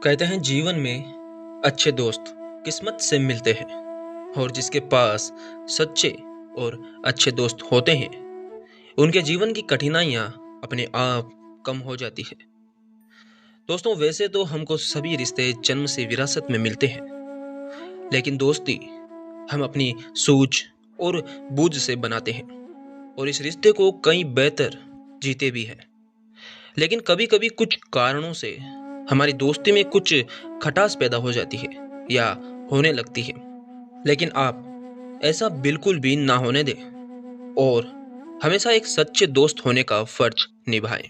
कहते हैं जीवन में अच्छे दोस्त किस्मत से मिलते हैं और जिसके पास सच्चे और अच्छे दोस्त होते हैं उनके जीवन की कठिनाइयां अपने आप कम हो जाती है। दोस्तों, वैसे तो हमको सभी रिश्ते जन्म से विरासत में मिलते हैं, लेकिन दोस्ती हम अपनी सूझ और बूझ से बनाते हैं और इस रिश्ते को कई बेहतर जीते भी हैं। लेकिन कभी-कभी कुछ कारणों से हमारी दोस्ती में कुछ खटास पैदा हो जाती है या होने लगती है। लेकिन आप ऐसा बिल्कुल भी ना होने दें और हमेशा एक सच्चे दोस्त होने का फर्ज निभाएं।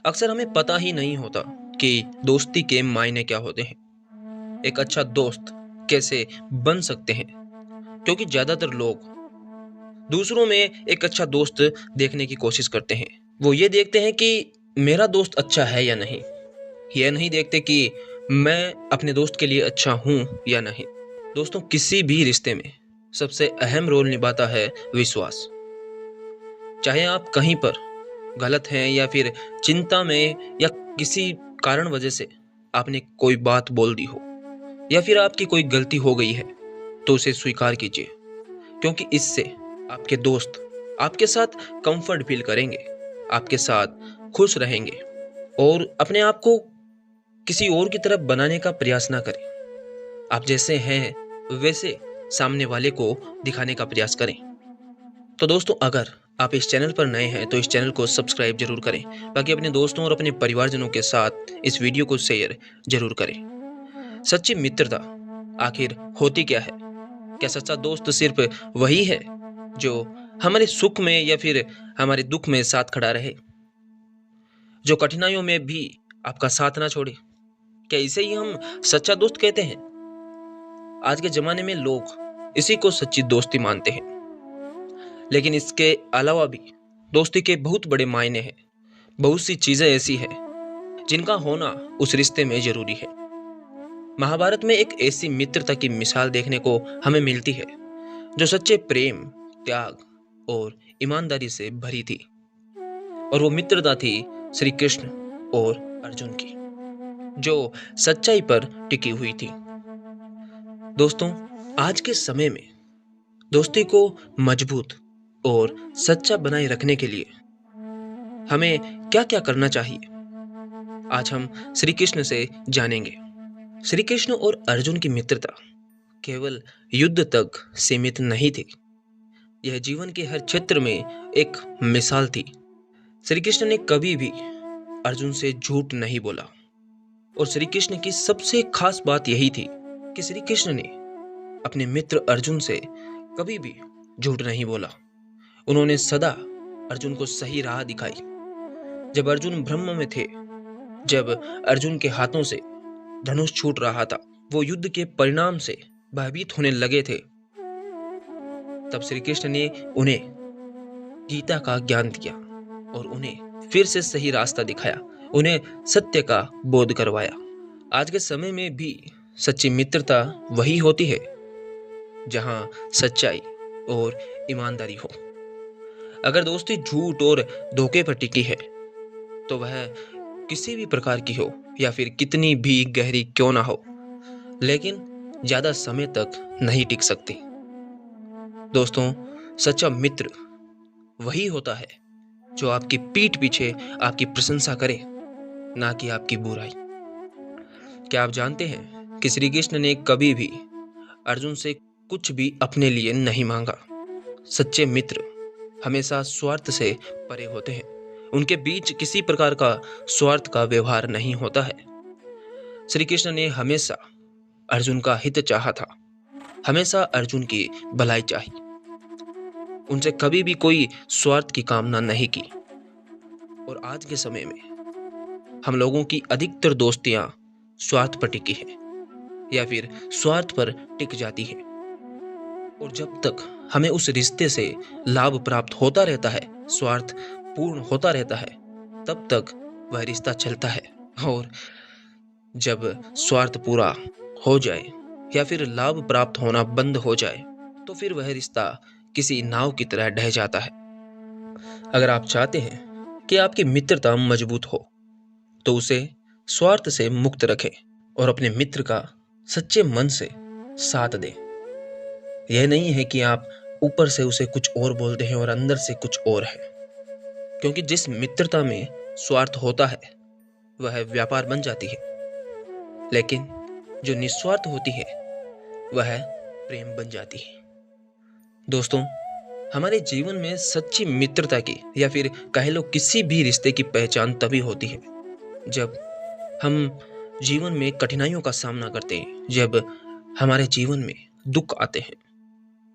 अक्सर हमें पता ही नहीं होता कि दोस्ती के मायने क्या होते हैं, एक अच्छा दोस्त कैसे बन सकते हैं, क्योंकि ज्यादातर लोग दूसरों में एक अच्छा दोस्त देखने की कोशिश करते हैं। वो ये देखते हैं कि मेरा दोस्त अच्छा है या नहीं, यह नहीं देखते कि मैं अपने दोस्त के लिए अच्छा हूं या नहीं। दोस्तों, किसी भी रिश्ते में सबसे अहम रोल निभाता है विश्वास। चाहे आप कहीं पर गलत हैं या फिर चिंता में या किसी कारण वजह से आपने कोई बात बोल दी हो या फिर आपकी कोई गलती हो गई है, तो उसे स्वीकार कीजिए, क्योंकि इससे आपके दोस्त आपके साथ कंफर्ट फील करेंगे, आपके साथ खुश रहेंगे और अपने आप को किसी और की तरफ बनाने का प्रयास ना करें। आप जैसे हैं वैसे सामने वाले को दिखाने का प्रयास करें। तो दोस्तों, अगर आप इस चैनल पर नए हैं तो इस चैनल को सब्सक्राइब जरूर करें। बाकी अपने दोस्तों और अपने परिवारजनों के साथ इस वीडियो को शेयर जरूर करें। सच्ची मित्रता आखिर होती क्या है? क्या सच्चा दोस्त सिर्फ वही है जो हमारे सुख में या फिर हमारे दुख में साथ खड़ा रहे, जो कठिनाइयों में भी आपका साथ ना छोड़े? क्या इसे ही हम सच्चा दोस्त कहते हैं? आज के जमाने में लोग इसी को सच्ची दोस्ती मानते हैं, लेकिन इसके अलावा भी दोस्ती के बहुत बड़े मायने हैं। बहुत सी चीजें ऐसी हैं जिनका होना उस रिश्ते में जरूरी है। महाभारत में एक ऐसी मित्रता की मिसाल देखने को हमें मिलती है जो सच्चे प्रेम, त्याग और ईमानदारी से भरी थी। और वो मित्रता थी श्री कृष्ण और अर्जुन की, जो सच्चाई पर टिकी हुई थी। दोस्तों, आज के समय में दोस्ती को मजबूत और सच्चा बनाए रखने के लिए हमें क्या-क्या करना चाहिए, आज हम श्री कृष्ण से जानेंगे। श्री कृष्ण और अर्जुन की मित्रता केवल युद्ध तक सीमित नहीं थी, यह जीवन के हर क्षेत्र में एक मिसाल थी। श्री कृष्ण ने कभी भी अर्जुन से झूठ नहीं बोला और श्री कृष्ण की सबसे खास बात यही थी कि श्री कृष्ण ने अपने मित्र अर्जुन से कभी भी झूठ नहीं बोला। उन्होंने सदा अर्जुन को सही राह दिखाई। जब अर्जुन भ्रम में थे, जब अर्जुन के हाथों से धनुष छूट रहा था, वो युद्ध के परिणाम से भयभीत होने लगे थे, तब श्री कृष्ण ने उन्हें गीता का ज्ञान दिया और उन्हें फिर से सही रास्ता दिखाया, उन्हें सत्य का बोध करवाया। आज के समय में भी सच्ची मित्रता वही होती है जहां सच्चाई और ईमानदारी हो। अगर दोस्ती झूठ और धोखे पर टिकी है तो वह किसी भी प्रकार की हो या फिर कितनी भी गहरी क्यों ना हो, लेकिन ज्यादा समय तक नहीं टिक सकती। दोस्तों, सच्चा मित्र वही होता है जो आपकी पीठ पीछे आपकी प्रशंसा करे, ना कि आपकी बुराई। क्या आप जानते हैं कि श्री कृष्ण ने कभी भी अर्जुन से कुछ भी अपने लिए नहीं मांगा? सच्चे मित्र हमेशा स्वार्थ से परे होते हैं। उनके बीच किसी प्रकार का स्वार्थ का व्यवहार नहीं होता है। श्री कृष्ण ने हमेशा अर्जुन का हित चाहा था, हमेशा अर्जुन की भलाई चाही। उनसे कभी भी कोई स्वार्थ की कामना नहीं की। और आज के समय में हम लोगों की अधिकतर दोस्तियां स्वार्थ पर टिकी है या फिर स्वार्थ पर टिक जाती है। और जब तक हमें उस रिश्ते से लाभ प्राप्त होता रहता है, स्वार्थ पूर्ण होता रहता है, तब तक वह रिश्ता चलता है। और जब स्वार्थ पूरा हो जाए या फिर लाभ प्राप्त होना बंद हो जाए, तो फिर वह रिश्ता किसी नाव की तरह ढह जाता है। अगर आप चाहते हैं कि आपकी मित्रता मजबूत हो, तो उसे स्वार्थ से मुक्त रखें और अपने मित्र का सच्चे मन से साथ दें। यह नहीं है कि आप ऊपर से उसे कुछ और बोलते हैं और अंदर से कुछ और है, क्योंकि जिस मित्रता में स्वार्थ होता है वह व्यापार बन जाती है, लेकिन जो निस्वार्थ होती है वह प्रेम बन जाती है। दोस्तों, हमारे जीवन में सच्ची मित्रता की या फिर कह लो किसी भी रिश्ते की पहचान तभी होती है जब हम जीवन में कठिनाइयों का सामना करते हैं, जब हमारे जीवन में दुख आते हैं,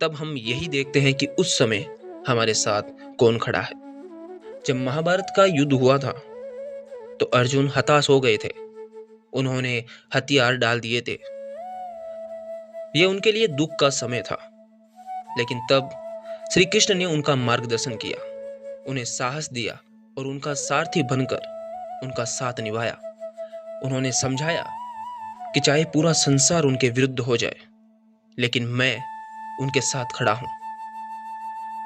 तब हम यही देखते हैं कि उस समय हमारे साथ कौन खड़ा है। जब महाभारत का युद्ध हुआ था तो अर्जुन हताश हो गए थे, उन्होंने हथियार डाल दिए थे। यह उनके लिए दुख का समय था, लेकिन तब श्री कृष्ण ने उनका मार्गदर्शन किया, उन्हें साहस दिया और उनका सारथी बनकर उनका साथ निभाया। उन्होंने समझाया कि चाहे पूरा संसार उनके विरुद्ध हो जाए, लेकिन मैं उनके साथ खड़ा हूं।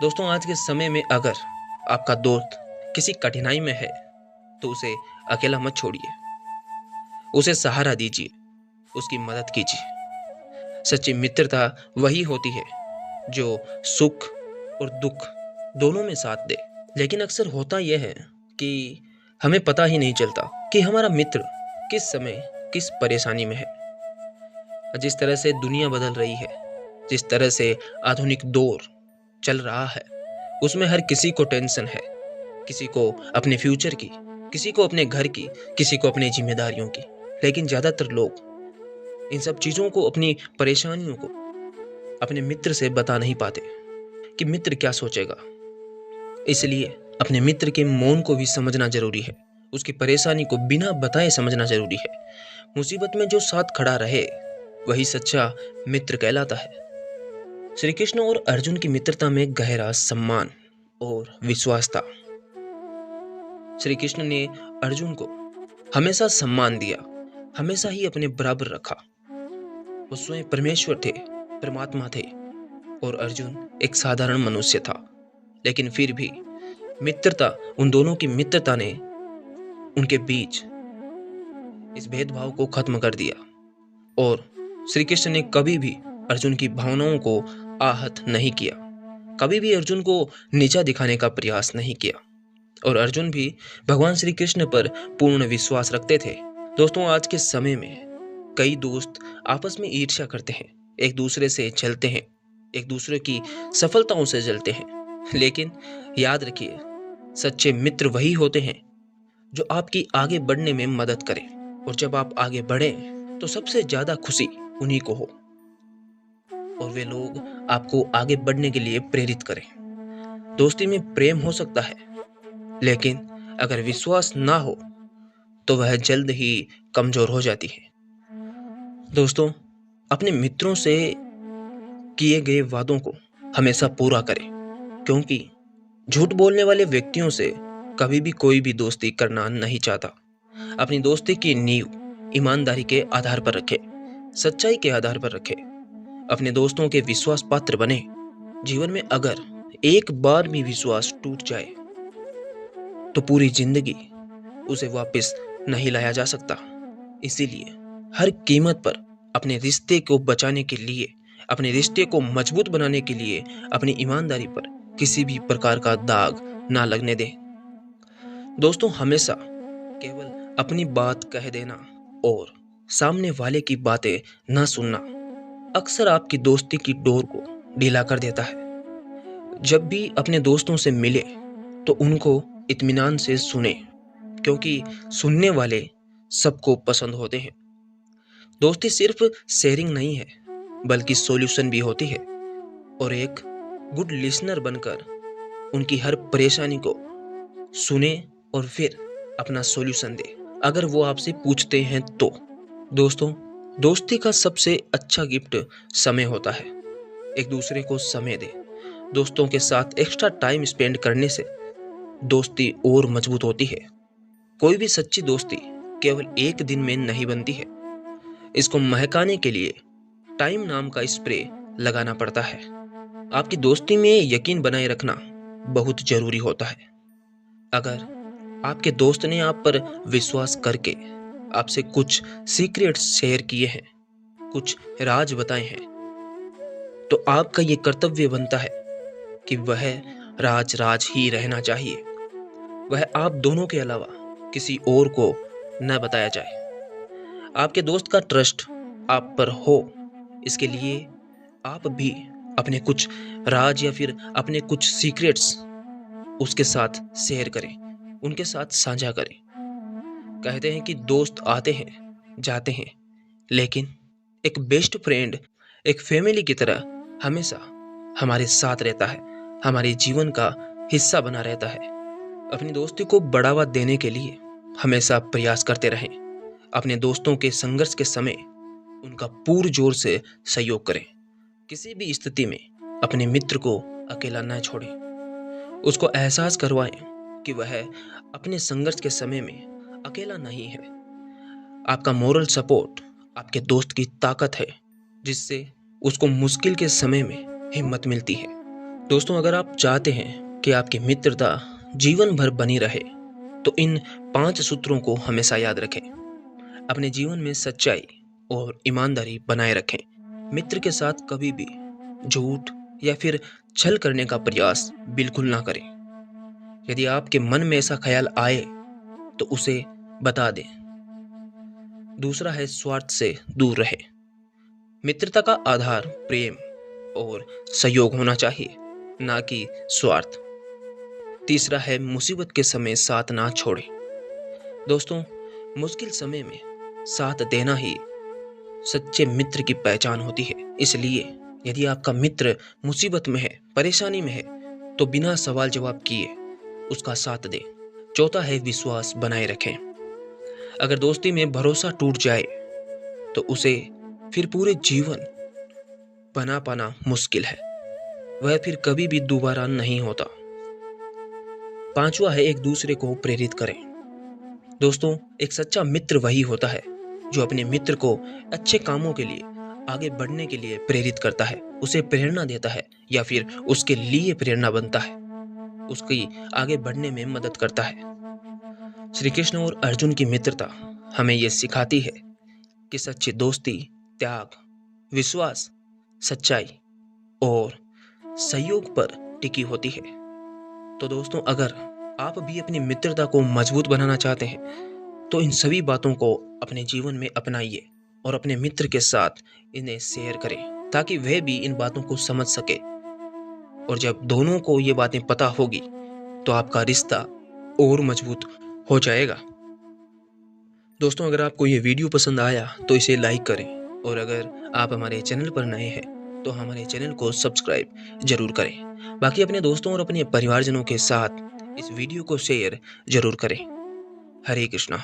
दोस्तों, आज के समय में अगर आपका दोस्त किसी कठिनाई में है तो उसे अकेला मत छोड़िए, उसे सहारा दीजिए, उसकी मदद कीजिए। सच्ची मित्रता वही होती है जो सुख और दुख दोनों में साथ दे। लेकिन अक्सर होता यह है कि हमें पता ही नहीं चलता कि हमारा मित्र किस समय किस परेशानी में है। जिस तरह से दुनिया बदल रही है, जिस तरह से आधुनिक दौर चल रहा है, उसमें हर किसी को टेंशन है, किसी को अपने फ्यूचर की, किसी को अपने घर की, किसी को अपनी जिम्मेदारियों की। लेकिन ज्यादातर लोग इन सब चीजों को, अपनी परेशानियों को अपने मित्र से बता नहीं पाते कि मित्र क्या सोचेगा। इसलिए अपने मित्र के मौन को भी समझना जरूरी है, उसकी परेशानी को बिना बताए समझना जरूरी है। मुसीबत में जो साथ खड़ा रहे वही सच्चा मित्र कहलाता है। श्री कृष्ण और अर्जुन की मित्रता में गहरा सम्मान और विश्वास था। श्री कृष्ण ने अर्जुन को हमेशा सम्मान दिया, हमेशा ही अपने बराबर रखा। वो स्वयं परमेश्वर थे, परमात्मा थे, और अर्जुन एक साधारण मनुष्य था। लेकिन फिर भी मित्रता, उन दोनों की मित्रता ने उनके बीच इस भेदभाव को खत्म कर दिया, और श्री कृष्ण ने कभी भी अर्जुन की भावनाओं को आहत नहीं किया, कभी भी अर्जुन को नीचा दिखाने का प्रयास नहीं किया, और अर्जुन भी भगवान श्री कृष्ण पर पूर्ण विश्वास रखते थे। दोस्तों, आज के समय में कई दोस्त आपस में ईर्ष्या करते हैं, एक दूसरे से जलते हैं, एक दूसरे की सफलताओं से जलते हैं। लेकिन याद रखिए, सच्चे मित्र वही होते हैं जो आपकी आगे बढ़ने में मदद करें, और जब आप आगे बढ़ें तो सबसे ज्यादा खुशी उन्हीं को हो, और वे लोग आपको आगे बढ़ने के लिए प्रेरित करें। दोस्ती में प्रेम हो सकता है, लेकिन अगर विश्वास ना हो तो वह जल्द ही कमजोर हो जाती है। दोस्तों, अपने मित्रों से किए गए वादों को हमेशा पूरा करें, क्योंकि झूठ बोलने वाले व्यक्तियों से कभी भी कोई भी दोस्ती करना नहीं चाहता। अपनी दोस्ती की नींव ईमानदारी के आधार पर रखें, सच्चाई के आधार पर रखें, अपने दोस्तों के विश्वास पात्र बने। जीवन में अगर एक बार भी विश्वास टूट जाए तो पूरी जिंदगी उसे वापस नहीं लाया जा सकता। इसीलिए हर कीमत पर अपने रिश्ते को बचाने के लिए, अपने रिश्ते को मजबूत बनाने के लिए अपनी ईमानदारी पर किसी भी प्रकार का दाग ना लगने दें। दोस्तों, हमेशा केवल अपनी बात कह देना और सामने वाले की बातें ना सुनना अक्सर आपकी दोस्ती की डोर को ढीला कर देता है। जब भी अपने दोस्तों से मिले तो उनको इत्मीनान से सुने, क्योंकि सुनने वाले सबको पसंद होते हैं। दोस्ती सिर्फ शेयरिंग नहीं है, बल्कि सॉल्यूशन भी होती है, और एक गुड लिसनर बनकर उनकी हर परेशानी को सुने और फिर अपना सॉल्यूशन दे, अगर वो आपसे पूछते हैं तो। दोस्तों, दोस्ती का सबसे अच्छा गिफ्ट समय होता है। एक दूसरे को समय दे। दोस्तों के साथ एक्स्ट्रा टाइम स्पेंड करने से दोस्ती और मजबूत होती है। कोई भी सच्ची दोस्ती केवल एक दिन में नहीं बनती है, इसको महकाने के लिए टाइम नाम का स्प्रे लगाना पड़ता है। आपकी दोस्ती में यकीन बनाए रखना बहुत जरूरी होता है। अगर आपके दोस्त ने आप पर विश्वास करके आपसे कुछ सीक्रेट्स शेयर किए हैं, कुछ राज बताए हैं, तो आपका ये कर्तव्य बनता है कि वह राज राज ही रहना चाहिए। वह आप दोनों के अलावा किसी और को न बताया जाए। आपके दोस्त का ट्रस्ट आप पर हो, इसके लिए आप भी अपने कुछ राज या फिर अपने कुछ सीक्रेट्स उसके साथ शेयर करें, उनके साथ साझा करें। कहते हैं कि दोस्त आते हैं, जाते हैं, लेकिन एक बेस्ट फ्रेंड एक फैमिली की तरह हमेशा हमारे साथ रहता है, हमारे जीवन का हिस्सा बना रहता है। अपनी दोस्ती को बढ़ावा देने के लिए हमेशा प्रयास करते रहें। अपने दोस्तों के संघर्ष के समय उनका पुरजोर से सहयोग करें। किसी भी स्थिति में अपने मित्र को अकेला न छोड़ें। उसको एहसास करवाएं कि वह अपने संघर्ष के समय में अकेला नहीं है। आपका मोरल सपोर्ट आपके दोस्त की ताकत है, जिससे उसको मुश्किल के समय में हिम्मत मिलती है। दोस्तों, अगर आप चाहते हैं कि आपकी मित्रता जीवन भर बनी रहे, तो इन 5 सूत्रों को हमेशा याद रखें। अपने जीवन में सच्चाई और ईमानदारी बनाए रखें। मित्र के साथ कभी भी झूठ या फिर छल करने का प्रयास बिल्कुल ना करें। यदि आपके मन में ऐसा ख्याल आए तो उसे बता दें। दूसरा है स्वार्थ से दूर रहे। मित्रता का आधार प्रेम और सहयोग होना चाहिए, ना कि स्वार्थ। तीसरा है मुसीबत के समय साथ ना छोड़ें। दोस्तों, मुश्किल समय में साथ देना ही सच्चे मित्र की पहचान होती है। इसलिए यदि आपका मित्र मुसीबत में है, परेशानी में है, तो बिना सवाल जवाब किए उसका साथ दें। चौथा है विश्वास बनाए रखें। अगर दोस्ती में भरोसा टूट जाए तो उसे फिर पूरे जीवन बना पाना मुश्किल है। वह फिर कभी भी दोबारा नहीं होता। पांचवा है एक दूसरे को प्रेरित करें। दोस्तों, एक सच्चा मित्र वही होता है जो अपने मित्र को अच्छे कामों के लिए, आगे बढ़ने के लिए प्रेरित करता है, उसे प्रेरणा देता है या फिर उसके लिए प्रेरणा बनता है, उसकी आगे बढ़ने में मदद करता है। श्री कृष्ण और अर्जुन की मित्रता हमें यह सिखाती है कि सच्ची दोस्ती त्याग, विश्वास, सच्चाई और सहयोग पर टिकी होती है। तो दोस्तों, अगर आप भी अपनी मित्रता को मजबूत बनाना चाहते हैं तो इन सभी बातों को अपने जीवन में अपनाइए और अपने मित्र के साथ इन्हें शेयर करें, ताकि वह भी इन बातों को समझ सके। और जब दोनों को ये बातें पता होगी तो आपका रिश्ता और मजबूत हो जाएगा। दोस्तों, अगर आपको ये वीडियो पसंद आया तो इसे लाइक करें, और अगर आप हमारे चैनल पर नए हैं तो हमारे चैनल को सब्सक्राइब जरूर करें। बाकी अपने दोस्तों और अपने परिवारजनों के साथ इस वीडियो को शेयर जरूर करें। हरे कृष्णा।